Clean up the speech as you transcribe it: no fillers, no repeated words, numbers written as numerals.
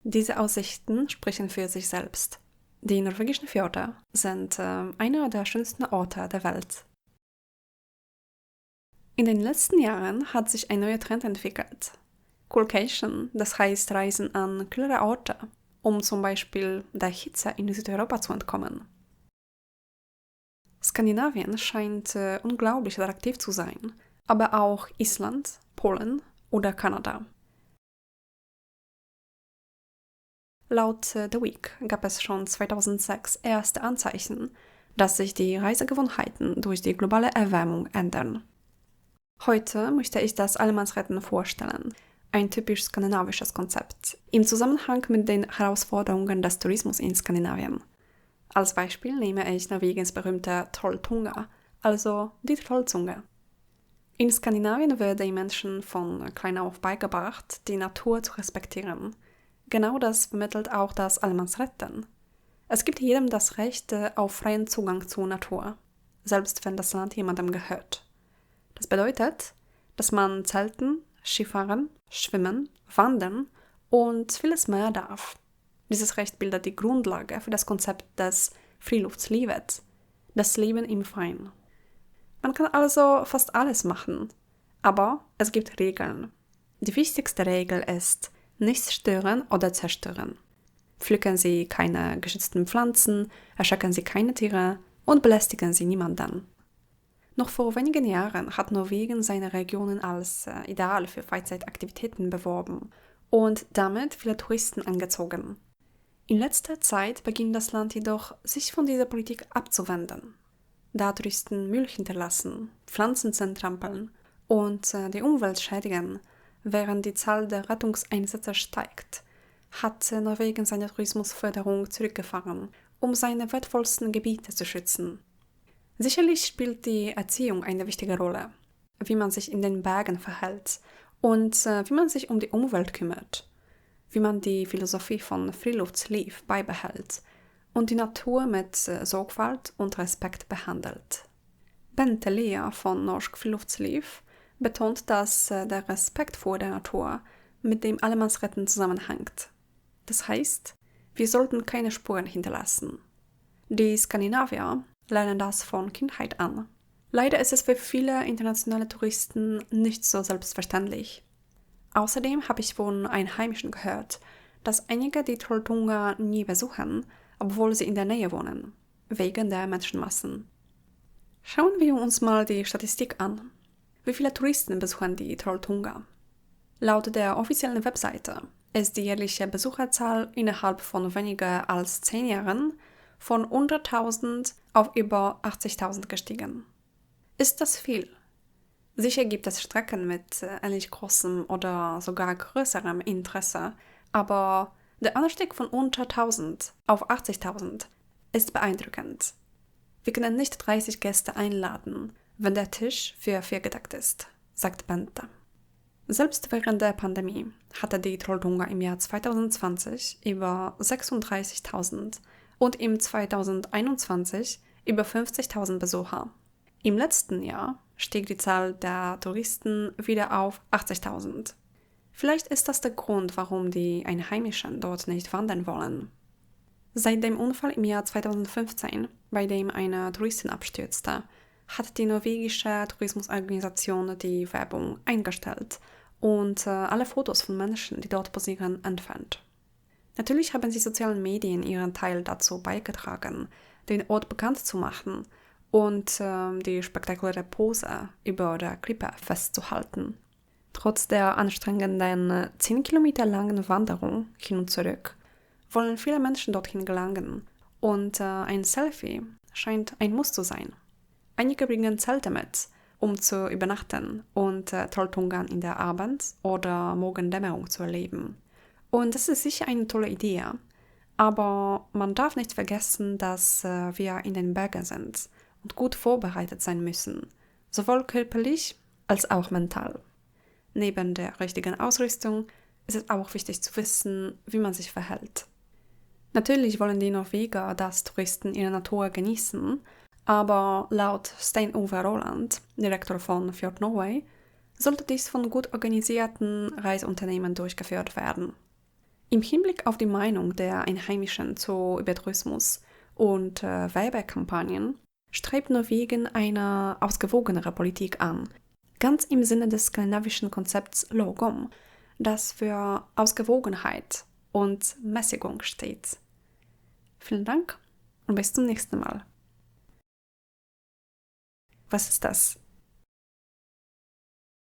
Diese Aussichten sprechen für sich selbst. Die norwegischen Fjorde sind einer der schönsten Orte der Welt. In den letzten Jahren hat sich ein neuer Trend entwickelt. Coolcation, das heißt Reisen an kühlere Orte, um zum Beispiel der Hitze in Südeuropa zu entkommen. Skandinavien scheint unglaublich attraktiv zu sein, aber auch Island, Polen oder Kanada. Laut The Week gab es schon 2006 erste Anzeichen, dass sich die Reisegewohnheiten durch die globale Erwärmung ändern. Heute möchte ich das Allemansretten vorstellen, ein typisch skandinavisches Konzept, im Zusammenhang mit den Herausforderungen des Tourismus in Skandinavien. Als Beispiel nehme ich Norwegens berühmte Trolltunga, also die Trollzunge. In Skandinavien wird den Menschen von klein auf beigebracht, die Natur zu respektieren. Genau das vermittelt auch das Allemansretten. Es gibt jedem das Recht auf freien Zugang zur Natur, selbst wenn das Land jemandem gehört. Das bedeutet, dass man zelten, Skifahren, schwimmen, wandern und vieles mehr darf. Dieses Recht bildet die Grundlage für das Konzept des Friluftslivets, das Leben im Freien. Man kann also fast alles machen, aber es gibt Regeln. Die wichtigste Regel ist, nichts stören oder zerstören. Pflücken Sie keine geschützten Pflanzen, erschrecken Sie keine Tiere und belästigen Sie niemanden. Noch vor wenigen Jahren hat Norwegen seine Regionen als ideal für Freizeitaktivitäten beworben und damit viele Touristen angezogen. In letzter Zeit beginnt das Land jedoch, sich von dieser Politik abzuwenden. Da Touristen Müll hinterlassen, Pflanzen zertrampeln und die Umwelt schädigen, während die Zahl der Rettungseinsätze steigt, hat Norwegen seine Tourismusförderung zurückgefahren, um seine wertvollsten Gebiete zu schützen. Sicherlich spielt die Erziehung eine wichtige Rolle, wie man sich in den Bergen verhält und wie man sich um die Umwelt kümmert, wie man die Philosophie von Friluftsliv beibehält und die Natur mit Sorgfalt und Respekt behandelt. Bente Lea von Norsk Friluftsliv betont, dass der Respekt vor der Natur mit dem Allemansretten zusammenhängt. Das heißt, wir sollten keine Spuren hinterlassen. Die Skandinavier lernen das von Kindheit an. Leider ist es für viele internationale Touristen nicht so selbstverständlich. Außerdem habe ich von Einheimischen gehört, dass einige die Trolltunga nie besuchen, obwohl sie in der Nähe wohnen, wegen der Menschenmassen. Schauen wir uns mal die Statistik an. Wie viele Touristen besuchen die Trolltunga? Laut der offiziellen Webseite ist die jährliche Besucherzahl innerhalb von weniger als 10 Jahren von 100.000 auf über 80.000 gestiegen. Ist das viel? Sicher gibt es Strecken mit ähnlich großem oder sogar größerem Interesse, aber der Anstieg von unter 1.000 auf 80.000 ist beeindruckend. Wir können nicht 30 Gäste einladen, wenn der Tisch für 4 gedeckt ist, sagt Bente. Selbst während der Pandemie hatte die Trolltunga im Jahr 2020 über 36.000 und im 2021 über 50.000 Besucher. Im letzten Jahr stieg die Zahl der Touristen wieder auf 80.000. Vielleicht ist das der Grund, warum die Einheimischen dort nicht wandern wollen. Seit dem Unfall im Jahr 2015, bei dem eine Touristin abstürzte, hat die norwegische Tourismusorganisation die Werbung eingestellt und alle Fotos von Menschen, die dort posieren, entfernt. Natürlich haben die sozialen Medien ihren Teil dazu beigetragen, den Ort bekannt zu machen und die spektakuläre Pose über der Klippe festzuhalten. Trotz der anstrengenden 10 Kilometer langen Wanderung hin und zurück wollen viele Menschen dorthin gelangen und ein Selfie scheint ein Muss zu sein. Einige bringen Zelte mit, um zu übernachten und Trolltungan in der Abend- oder Morgendämmerung zu erleben. Und das ist sicher eine tolle Idee, aber man darf nicht vergessen, dass wir in den Bergen sind und gut vorbereitet sein müssen, sowohl körperlich als auch mental. Neben der richtigen Ausrüstung ist es auch wichtig zu wissen, wie man sich verhält. Natürlich wollen die Norweger, dass Touristen ihre Natur genießen, aber laut Stein Ove Roland, Direktor von Fjord Norway, sollte dies von gut organisierten Reiseunternehmen durchgeführt werden. Im Hinblick auf die Meinung der Einheimischen zu Übertourismus und Werbekampagnen strebt Norwegen eine ausgewogenere Politik an, ganz im Sinne des skandinavischen Konzepts Logom, das für Ausgewogenheit und Mäßigung steht. Vielen Dank und bis zum nächsten Mal. Was ist das?